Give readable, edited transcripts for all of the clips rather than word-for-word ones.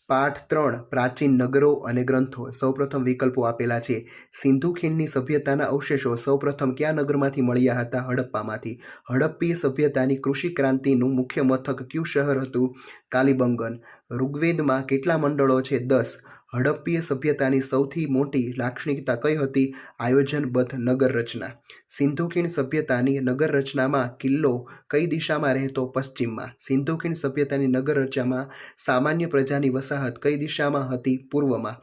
પાઠ 3 પ્રાચીન નગરો અને ગ્રંથો. સૌપ્રથમ વિકલ્પો આપેલા છે. સિંધુ ખીણની સભ્યતાના અવશેષો સૌપ્રથમ કયા નગરમાંથી મળ્યા હતા? હડપ્પામાંથી. હડપ્પીય સભ્યતાની કૃષિ ક્રાંતિનું મુખ્ય મથક કયું શહેર હતું? કાલીબંગન. ઋગ્વેદમાં કેટલા મંડળો છે? 10. હડપ્પીય સભ્યતાની સૌથી મોટી લાક્ષણિકતા કઈ હતી? આયોજનબદ્ધ નગર રચના. સિંધુ ખીણ સભ્યતાની નગર રચનામાં કિલ્લો કઈ દિશામાં રહેતો? પશ્ચિમમાં. સિંધુ ખીણ સભ્યતાની નગર રચનામાં સામાન્ય પ્રજાની વસાહત કઈ દિશામાં હતી? પૂર્વમાં.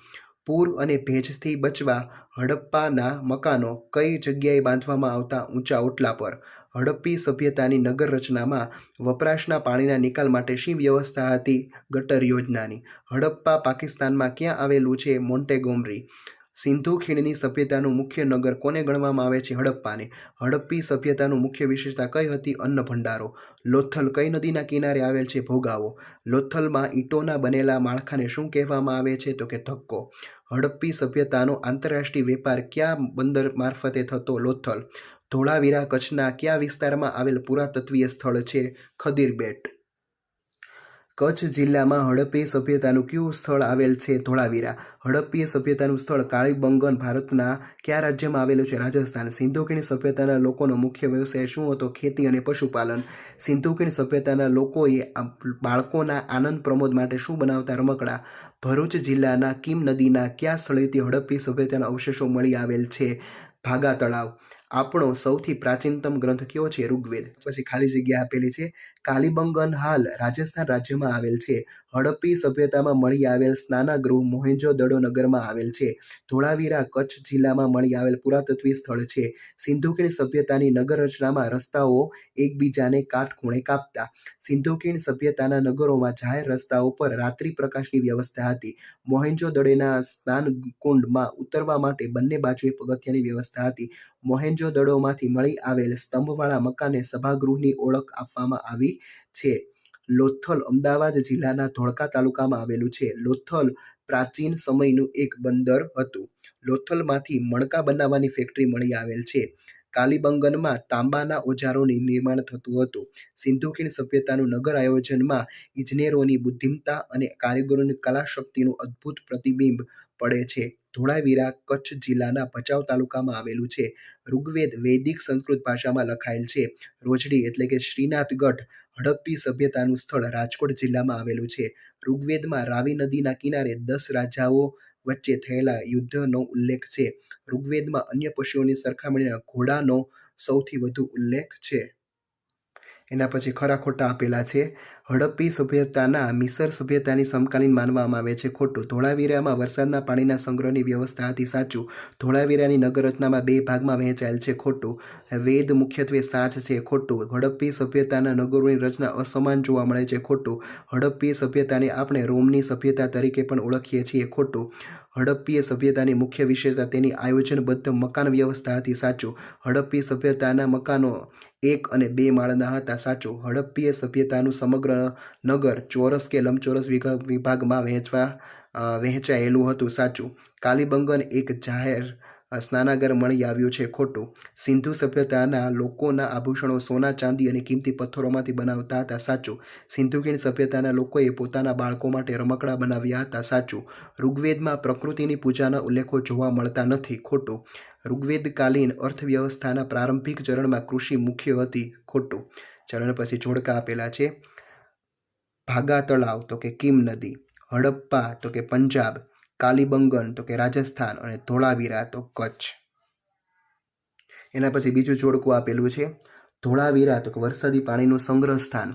પૂર અને ભેજથી બચવા હડપ્પાના મકાનો કઈ જગ્યાએ બાંધવામાં આવતા? ઊંચા ઓટલા પર. હડપ્પી સભ્યતાની નગર રચનામાં વપરાશના પાણીના નિકાલ માટે શી વ્યવસ્થા હતી? ગટર યોજનાની. હડપ્પા પાકિસ્તાનમાં ક્યાં આવેલું છે? મોન્ટેગોમરી. સિંધુ ખીણની સભ્યતાનું મુખ્ય નગર કોને ગણવામાં આવે છે? હડપ્પાને. હડપ્પી સભ્યતાનું મુખ્ય વિશેષતા કઈ હતી? અન્ન ભંડારો. લોથલ કઈ નદીના કિનારે આવેલ છે? ભોગાવો. લોથલમાં ઈંટોના બનેલા માળખાને શું કહેવામાં આવે છે? તો કે ધક્કો. હડપ્પી સભ્યતાનો આંતરરાષ્ટ્રીય વેપાર કયા બંદર મારફતે થતો? લોથલ. ધોળાવીરા કચ્છના કયા વિસ્તારમાં આવેલ પુરાતત્વીય સ્થળ છે? ખદીર બેટ. કચ્છ જિલ્લામાં હડપ્પીય સભ્યતાનું કયું સ્થળ આવેલ છે? ધોળાવીરા. હડપ્પીય સભ્યતાનું સ્થળ કાળીબંગન ભારતના કયા રાજ્યમાં આવેલું છે? રાજસ્થાન. સિંધુ ખીણ સભ્યતાના લોકોનો મુખ્ય વ્યવસાય શું હતો? ખેતી અને પશુપાલન. સિંધુ ખીણ સભ્યતાના લોકોએ બાળકોના આનંદ પ્રમોદ માટે શું બનાવતા? રમકડા. ભરૂચ જિલ્લાના કીમ નદીના કયા સ્થળેથી હડપ્પી સભ્યતાના અવશેષો મળી આવેલ છે? ભાગા તળાવ. આપણો સૌથી પ્રાચીનતમ ગ્રંથ કયો છે? ઋગ્વેદ. પછી ખાલી જગ્યા આપેલી છે. કાલીબંગન હાલ રાજસ્થાન રાજ્યમાં આવેલ છે. હડપ્પી સભ્યતામાં મળી આવેલ સ્નાનાગૃહ મોહેંજો-દડો નગરમાં આવેલ છે. ધોળાવીરા કચ્છ જિલ્લામાં મળી આવેલ પુરાતત્વીય સ્થળ છે. સિંધુ ખીણ સભ્યતાની નગર રચનામાં રસ્તાઓ એકબીજાને કાટખૂણે કાપતા. સિંધુ ખીણ સભ્યતાના નગરોમાં જાહેર રસ્તાઓ પર રાત્રિ પ્રકાશની વ્યવસ્થા હતી. મોહેંજો-દડોના સ્નાનકુંડમાં ઉતરવા માટે બંને બાજુએ પગથિયાની વ્યવસ્થા હતી. મોહેંજો-દડોમાંથી મળી આવેલ સ્તંભવાળા મકાનને સભાગૃહની ઓળખ આપવામાં આવી છે. લોથલ અમદાવાદ જિલ્લાના ધોળકા તાલુકામાં આવેલું છે. લોથલ પ્રાચીન સમયનું એક બંદર હતું. લોથલમાંથી મણકા બનાવવાની ફેક્ટરી મળી આવેલ છે. કાલીબંગનમાં તાંબાના ઓજારોનું નિર્માણ થતું હતું. સિંધુ ખીણ સભ્યતાનું નગર આયોજનમાં ઇજનેરોની બુદ્ધિમત્તા અને કારીગરોની કલાશક્તિનું અદ્ભુત પ્રતિબિંબ પડે છે. ધોળાવીરા કચ્છ જિલ્લાના ભચાઉ તાલુકામાં આવેલું છે. ઋગ્વેદ વૈદિક સંસ્કૃત ભાષામાં લખાયેલ છે. રોજડી એટલે કે શ્રીનાથગઢ હડપ્પી સભ્યતાનું સ્થળ રાજકોટ જિલ્લામાં આવેલું છે. ઋગ્વેદમાં રાવી નદીના કિનારે 10 રાજાઓ વચ્ચે થયેલા યુદ્ધનો ઉલ્લેખ છે. ઋગ્વેદમાં અન્ય પશુઓની સરખામણીએ ઘોડાનો સૌથી વધુ ઉલ્લેખ છે. એના પછી ખરા ખોટા આપેલા છે. હડપ્પી સભ્યતાના મિસર સભ્યતાની સમકાલીન માનવામાં આવે છે. ખોટું. ધોળાવીરામાં વરસાદના પાણીના સંગ્રહની વ્યવસ્થા હતી. સાચું. ધોળાવીરાની નગર રચનામાં 2 ભાગમાં વહેંચાયેલ છે. ખોટું. વેદ મુખ્યત્વે 7 છે. ખોટું. હડપ્પી સભ્યતાના નગરોની રચના અસમાન જોવા મળે છે. ખોટું. હડપ્પી સભ્યતાને આપણે રોમની સભ્યતા તરીકે પણ ઓળખીએ છીએ. ખોટું. હડપ્પીય સભ્યતાની મુખ્ય વિશેષતા તેની આયોજનબદ્ધ મકાન વ્યવસ્થા હતી. સાચું. હડપ્પી સભ્યતાના મકાનો 1 અને 2 માળના હતા. સાચું. હડપ્પીય સભ્યતાનું સમગ્ર નગર ચોરસ કે લંબચોરસ વિભાગમાં વહેંચાયેલું હતું. સાચું. કાલીબંગન એક જાહેર સ્નાનાગાર મળી આવ્યું છે. ખોટું. સિંધુ સભ્યતાના લોકોના આભૂષણો સોના, ચાંદી અને કિંમતી પથ્થરોમાંથી બનાવતા હતા. સાચું. સિંધુ ખીણ સભ્યતાના લોકોએ પોતાના બાળકો માટે રમકડા બનાવ્યા હતા. સાચું. ઋગ્વેદમાં પ્રકૃતિની પૂજાના ઉલ્લેખો જોવા મળતા નથી. ખોટું. ઋગ્વેદકાલીન અર્થવ્યવસ્થાના પ્રારંભિક ચરણમાં કૃષિ મુખ્ય હતી. ખોટું. ચરણ પછી જોડકા આપેલા છે. ભાગા તળાવ તો કે કીમ નદી. હડપ્પા તો કે પંજાબ. કાલીબંગન તો કે રાજસ્થાન અને ધોળાવીરા તો કચ્છ. એના પછી બીજું જોડકું આપેલું છે. ધોળાવીરા તો કે વરસાદી પાણીનું સંગ્રહ સ્થાન.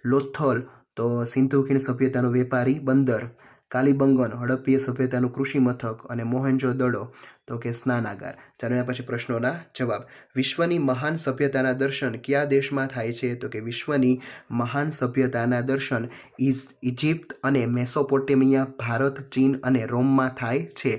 લોથલ તો સિંધુ ખીણ સભ્યતાનું વેપારી બંદર. કાલીબંગન હડપ્પીય સભ્યતાનું કૃષિ મથક અને મોહેંજો-દડો તો કે સ્નાનાગાર. ચાલો એના પછી પ્રશ્નોના જવાબ. વિશ્વની મહાન સભ્યતાના દર્શન કયા દેશમાં થાય છે? તો કે વિશ્વની મહાન સભ્યતાના દર્શન ઇજિપ્ત અને મેસોપોટેમિયા, ભારત, ચીન અને રોમમાં થાય છે.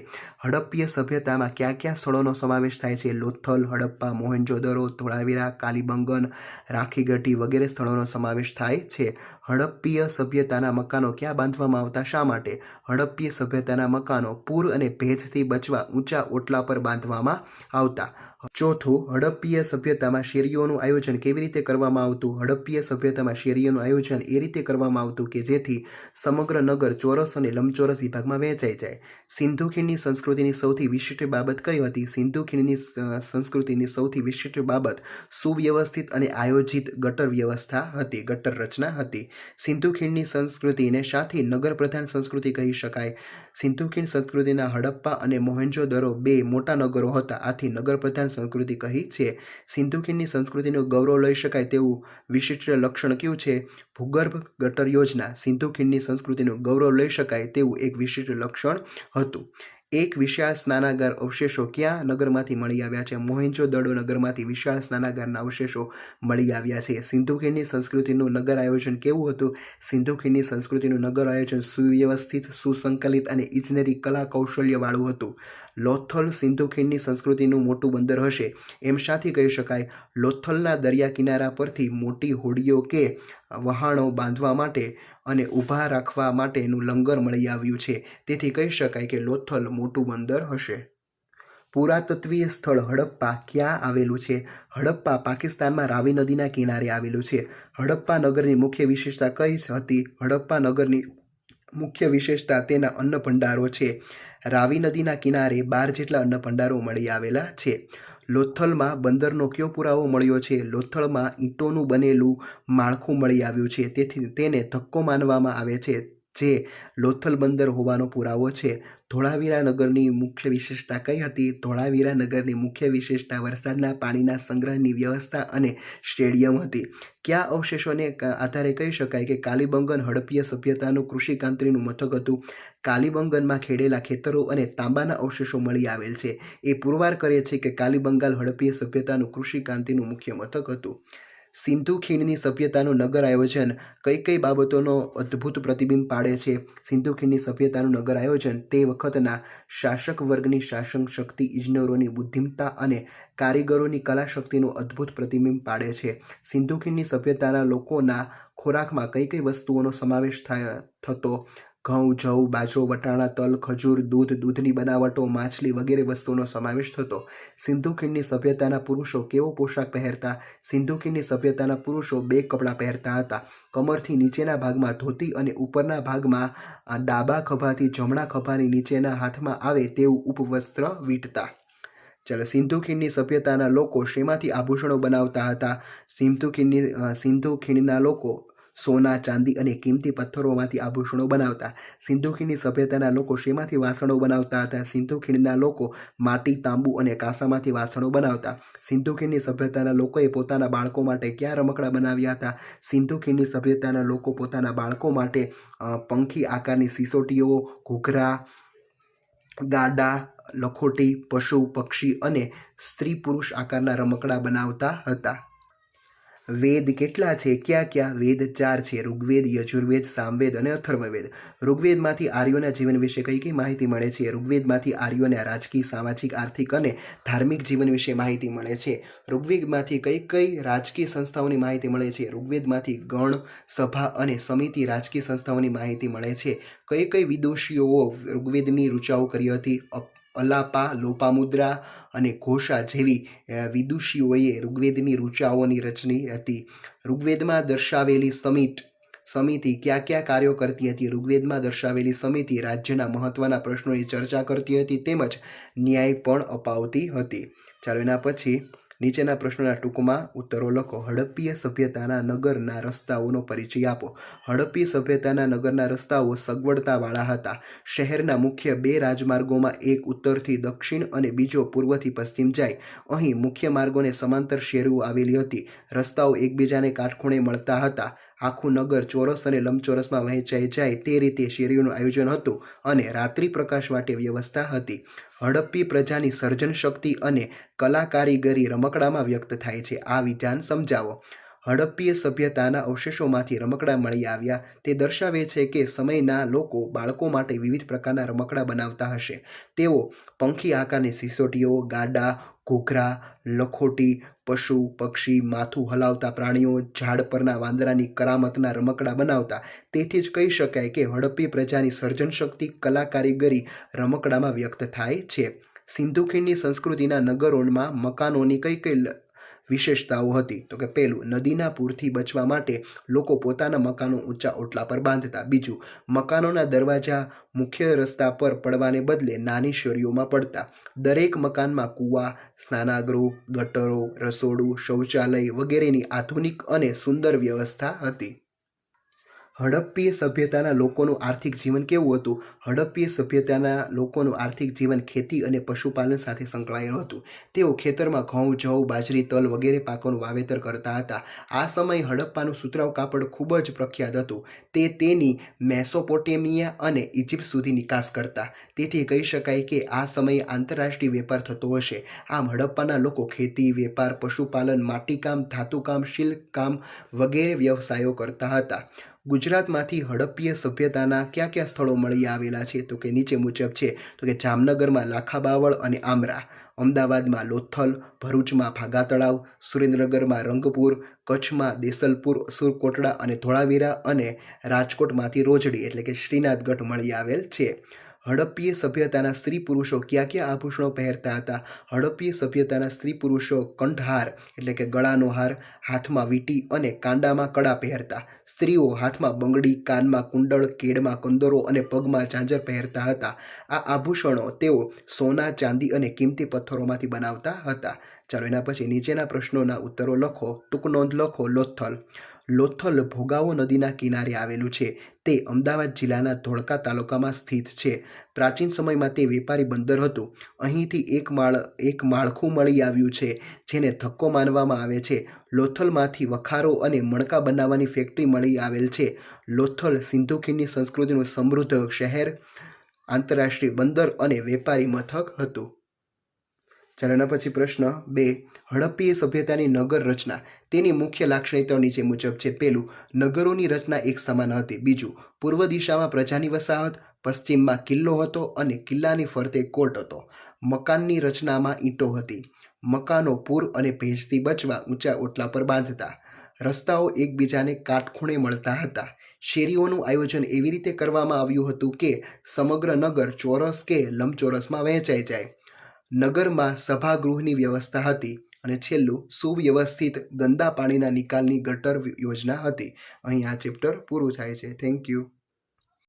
હડપ્પીય સભ્યતામાં કયા કયા સ્થળોનો સમાવેશ થાય છે? લોથલ, હડપ્પા, મોહેંજો-દડો, ધોળાવીરા, કાલીબંગન, રાખીગઢી વગેરે સ્થળોનો સમાવેશ થાય છે. હડપ્પીય સભ્યતાના મકાનો ક્યાં બાંધવામાં આવતા? શા માટે? હડપ્પીય સભ્યતાના મકાનો પૂર અને ભેજથી બચવા ઊંચા ઓટલા પર બાંધવામાં આવતા. ચોથું, હડપ્પીય સભ્યતામાં શેરીઓનું આયોજન કેવી રીતે કરવામાં આવતું? હડપ્પીય સભ્યતામાં શેરીઓનું આયોજન એ રીતે કરવામાં આવતું કે જેથી સમગ્ર નગર ચોરસ અને લંબચોરસ વિભાગમાં વહેંચાઈ જાય. સિંધુ ખીણની સંસ્કૃતિની સૌથી વિશિષ્ટ બાબત કઈ હતી? સિંધુ ખીણની સંસ્કૃતિની સૌથી વિશિષ્ટ બાબત સુવ્યવસ્થિત અને આયોજિત ગટર વ્યવસ્થા હતી, ગટર રચના હતી. સિંધુ ખીણની સંસ્કૃતિને શાથી નગર પ્રધાન સંસ્કૃતિ કહી શકાય? સિંધુ ખીણ સંસ્કૃતિના હડપ્પા અને મોહેંજો-દરો બે મોટા નગરો હતા, આથી નગર પ્રધાન સંસ્કૃતિ કહી છે. સિંધુ ખીણની સંસ્કૃતિનું ગૌરવ લઈ શકાય તેવું વિશિષ્ટ લક્ષણ કયું છે? ભૂગર્ભ ગટર યોજના સિંધુ ખીણની સંસ્કૃતિનું ગૌરવ લઈ શકાય તેવું એક વિશિષ્ટ લક્ષણ હતું. એક વિશાળ સ્નાનાગાર અવશેષો કયા નગરમાંથી મળી આવ્યા છે? મોહેંજો-દડો નગરમાંથી વિશાળ સ્નાનાગારના અવશેષો મળી આવ્યા છે. સિંધુ ખીણની સંસ્કૃતિનું નગર આયોજન કેવું હતું? સિંધુ ખીણની સંસ્કૃતિનું નગર આયોજન સુવ્યવસ્થિત, સુસંકલિત અને ઇજનેરી કલા કૌશલ્યવાળું હતું. લોથલ સિંધુ ખીણની સંસ્કૃતિનું મોટું બંદર હશે એમ શાથી કહી શકાય? લોથલના દરિયા કિનારા પરથી મોટી હોડીઓ કે વહાણો બાંધવા માટે અને ઊભા રાખવા માટેનું લંગર મળી આવ્યું છે, તેથી કહી શકાય કે લોથલ મોટું બંદર હશે. પુરાતત્વીય સ્થળ હડપ્પા ક્યાં આવેલું છે? હડપ્પા પાકિસ્તાનમાં રાવી નદીના કિનારે આવેલું છે. હડપ્પા નગરની મુખ્ય વિશેષતા કઈ હતી? હડપ્પા નગરની મુખ્ય વિશેષતા તેના અન્ન ભંડારો છે. રાવી નદીના કિનારે 12 જેટલા અન્ન ભંડારો મળી આવેલા છે. લોથલમાં બંદરનો કયો પુરાવો મળ્યો છે? લોથલમાં ઈંટોનું બનેલું માળખું મળી આવ્યું છે, તેથી તેને ધક્કો માનવામાં આવે છે જે લોથલ બંદર હોવાનો પુરાવો છે. ધોળાવીરા નગરની મુખ્ય વિશેષતા કઈ હતી? ધોળાવીરા નગરની મુખ્ય વિશેષતા વરસાદના પાણીના સંગ્રહની વ્યવસ્થા અને સ્ટેડિયમ હતી. કયા અવશેષોને આધારે કહી શકાય કે કાલીબંગન હડપ્પીય સભ્યતાનું કૃષિકાંત્રીનું મથક હતું? કાલીબંગનમાં ખેડેલા ખેતરો અને તાંબાના અવશેષો મળી આવેલ છે. એ પુરવાર કરે છે કે કાલીબંગાલ હડપ્પીય સભ્યતાનું કૃષિકાંતિનું મુખ્ય મથક હતું. સિંધુ ખીણની સભ્યતાનું નગર આયોજન કઈ કઈ બાબતોનો અદ્ભુત પ્રતિબિંબ પાડે છે? સિંધુ ખીણની સભ્યતાનું નગર આયોજન તે વખતના શાસક વર્ગની શાસન શક્તિ, ઇજનેરોની બુદ્ધિમત્તા અને કારીગરોની કલા શક્તિનું અદ્ભુત પ્રતિબિંબ પાડે છે. સિંધુ ખીણની સભ્યતાના લોકોના ખોરાકમાં કઈ કઈ વસ્તુઓનો સમાવેશ થતો? ઘઉં, જવ, બાજરો, વટાણા, તલ, ખજૂર, દૂધ, દૂધની બનાવટો, માછલી વગેરે વસ્તુઓનો સમાવેશ થતો. સિંધુ ખીણની સભ્યતાના પુરુષો કેવો પોશાક પહેરતા? સિંધુ ખીણની સભ્યતાના પુરુષો 2 કપડાં પહેરતા હતા. કમરથી નીચેના ભાગમાં ધોતી અને ઉપરના ભાગમાં ડાબા ખભાથી જમણા ખભાની નીચેના હાથમાં આવે તેવું ઉપવસ્ત્ર વીંટતા. ચાલો, સિંધુ ખીણની સભ્યતાના લોકો શેમાંથી આભૂષણો બનાવતા હતા? સિંધુ ખીણના લોકો સોના, ચાંદી અને કિંમતી પથ્થરોમાંથી આભૂષણો બનાવતા. સિંધુ ખીણની સભ્યતાના લોકો શેમાંથી વાસણો બનાવતા હતા? સિંધુ ખીણના લોકો માટી, તાંબુ અને કાંસામાંથી વાસણો બનાવતા. સિંધુ ખીણની સભ્યતાના લોકોએ પોતાના બાળકો માટે કયા રમકડા બનાવ્યા હતા? સિંધુ ખીણની સભ્યતાના લોકો પોતાના બાળકો માટે પંખી આકારની સિસોટીઓ, ઘૂઘરા, ગાડા, લખોટી, પશુ, પક્ષી અને સ્ત્રી પુરુષ આકારના રમકડા બનાવતા હતા. વેદ કેટલા છે? ક્યાં ક્યાં? વેદ 4 છે: ઋગ્વેદ, યજુર્વેદ, સામવેદ અને અથર્વવેદ. ઋગ્વેદમાંથી આર્યોના જીવન વિશે કઈ કઈ માહિતી મળે છે? ઋગ્વેદમાંથી આર્યોના રાજકીય, સામાજિક, આર્થિક અને ધાર્મિક જીવન વિશે માહિતી મળે છે. ઋગ્વેદમાંથી કઈ કઈ રાજકીય સંસ્થાઓની માહિતી મળે છે? ઋગ્વેદમાંથી ગણ, સભા અને સમિતિ રાજકીય સંસ્થાઓની માહિતી મળે છે. કઈ કઈ વિદુષીઓ ઋગ્વેદની ઋચાઓ કરી હતી? અલાપા, લોપામુદ્રા અને ઘોષા જેવી વિદુષીઓએ ઋગ્વેદની ઋચાઓની રચની હતી. ઋગ્વેદમાં દર્શાવેલી સમિતિ કયા કયા કાર્યો કરતી હતી? ઋગ્વેદમાં દર્શાવેલી સમિતિ રાજ્યના મહત્વના પ્રશ્નોની ચર્ચા કરતી હતી તેમજ ન્યાય પણ અપાવતી હતી. ચાલો, એના પછી નીચેના પ્રશ્નોના ટૂંકમાં ઉત્તરો લખો. હડપ્પીય સભ્યતાના નગરના રસ્તાઓનો પરિચય આપો. હડપ્પી સભ્યતાના નગરના રસ્તાઓ સગવડતાવાળા હતા. શહેરના મુખ્ય 2 રાજમાર્ગોમાં એક ઉત્તરથી દક્ષિણ અને બીજો પૂર્વથી પશ્ચિમ જાય. અહીં મુખ્ય માર્ગોને સમાંતર શેરીઓ આવેલી હતી. રસ્તાઓ એકબીજાને કાટખૂણે મળતા હતા. આખું નગર ચોરસ અને લંબચોરસમાં વહેંચાઈ જાય તે રીતે શેરીઓનું આયોજન હતું અને રાત્રિ પ્રકાશ માટે વ્યવસ્થા હતી. હડપ્પી પ્રજાની સર્જન શક્તિ અને કલા કારીગરી રમકડામાં વ્યક્ત થાય છે. આ વિધાન સમજાવો. હડપ્પીય સભ્યતાના અવશેષોમાંથી રમકડા મળી આવ્યા તે દર્શાવે છે કે સમયના લોકો બાળકો માટે વિવિધ પ્રકારના રમકડા બનાવતા હશે. તેઓ પંખી આકારની સિસોટીઓ, ગાડા, ઘૂઘરા, લખોટી, પશુ, પક્ષી, માથું હલાવતા પ્રાણીઓ, ઝાડ પરના વાંદરાની કરામતના રમકડા બનાવતા. તેથી જ કહી શકાય કે હડપ્પી પ્રજાની સર્જન શક્તિ, કલા કારીગરી રમકડામાં વ્યક્ત થાય છે. સિંધુ ખીણની સંસ્કૃતિના નગરોમાં મકાનોની કઈ કઈ વિશેષતાઓ હતી? તો કે પહેલું, નદીના પૂરથી બચવા માટે લોકો પોતાના મકાનો ઊંચા ઓટલા પર બાંધતા. બીજું, મકાનોના દરવાજા મુખ્ય રસ્તા પર પડવાને બદલે નાની શેરીઓમાં પડતા. દરેક મકાનમાં કૂવા, સ્નાનાગૃહ, ગટરો, રસોડું, શૌચાલય વગેરેની આધુનિક અને સુંદર વ્યવસ્થા હતી. હડપ્પીય સભ્યતાના લોકોનું આર્થિક જીવન કેવું હતું? હડપ્પીય સભ્યતાના લોકોનું આર્થિક જીવન ખેતી અને પશુપાલન સાથે સંકળાયેલું હતું. તેઓ ખેતરમાં ઘઉં, જવ, બાજરી, તલ વગેરે પાકોનું વાવેતર કરતા હતા. આ સમયે હડપ્પાનું સુતરાઉ કાપડ ખૂબ જ પ્રખ્યાત હતું. તે તેની મેસોપોટેમિયા અને ઇજિપ્ત સુધી નિકાસ કરતા. તેથી કહી શકાય કે આ સમયે આંતરરાષ્ટ્રીય વેપાર થતો હશે. આમ હડપ્પાના લોકો ખેતી, વેપાર, પશુપાલન, માટીકામ, ધાતુકામ, શિલ્પકામ વગેરે વ્યવસાયો કરતા હતા. ગુજરાતમાંથી હડપ્પીય સભ્યતાના કયા કયા સ્થળો મળી આવેલા છે? તો કે નીચે મુજબ છે. તો કે જામનગરમાં લાખા બાવળ અને આમરા, અમદાવાદમાં લોથલ, ભરૂચમાં ભાગા તળાવ, સુરેન્દ્રનગરમાં રંગપુર, કચ્છમાં દેસલપુર, સુરકોટડા અને ધોળાવીરા અને રાજકોટમાંથી રોજડી એટલે કે શ્રીનાથગઢ મળી આવેલ છે. હડપ્પીય સભ્યતાના સ્ત્રી પુરુષો કયા કયા આભૂષણો પહેરતા હતા? હડપ્પીય સભ્યતાના સ્ત્રી પુરુષો કંઠહાર એટલે કે ગળાનો હાર, હાથમાં વીંટી અને કાંડામાં કડા પહેરતા. સ્ત્રીઓ હાથમાં બંગડી, કાનમાં કુંડળ, કેડમાં કંદોરો અને પગમાં ઝાંઝર પહેરતા હતા. આ આભૂષણો તેઓ સોના, ચાંદી અને કિંમતી પથ્થરોમાંથી બનાવતા હતા. ચાલો એના પછી નીચેના પ્રશ્નોના ઉત્તરો લખો. ટૂંક નોંધ લખો. લોથલ. લોથલ ભોગાવો નદીના કિનારે આવેલું છે. તે અમદાવાદ જિલ્લાના ધોળકા તાલુકામાં સ્થિત છે. પ્રાચીન સમયમાં તે વેપારી બંદર હતું. અહીંથી એક માળખું મળી આવ્યું છે જેને ધક્કો માનવામાં આવે છે. લોથલમાંથી વખારો અને મણકા બનાવવાની ફેક્ટરી મળી આવેલ છે. લોથલ સિંધુ ખીણની સંસ્કૃતિનું સમૃદ્ધ શહેર, આંતરરાષ્ટ્રીય બંદર અને વેપારી મથક હતું. ચાલો એના પછી પ્રશ્ન 2. હડપ્પીય સભ્યતાની નગર રચના. તેની મુખ્ય લાક્ષણિકતાઓ નીચે મુજબ છે. પહેલું, નગરોની રચના એક સમાન હતી. બીજું, પૂર્વ દિશામાં પ્રજાની વસાહત, પશ્ચિમમાં કિલ્લો હતો અને કિલ્લાની ફરતે કોટ હતો. મકાનની રચનામાં ઈંટો હતી. મકાનો પૂર અને ભેજથી બચવા ઊંચા ઓટલા પર બાંધતા. રસ્તાઓ એકબીજાને કાટખૂણે મળતા હતા. શેરીઓનું આયોજન એવી રીતે કરવામાં આવ્યું હતું કે સમગ્ર નગર ચોરસ કે લંબચોરસમાં વહેંચાઈ જાય. નગરમાં સભાગૃહની વ્યવસ્થા હતી. અને છેલ્લું, સુવ્યવસ્થિત ગંદા પાણીના નિકાલની ગટર યોજના હતી. અહીં આ ચેપ્ટર પૂરું થાય છે. Thank you.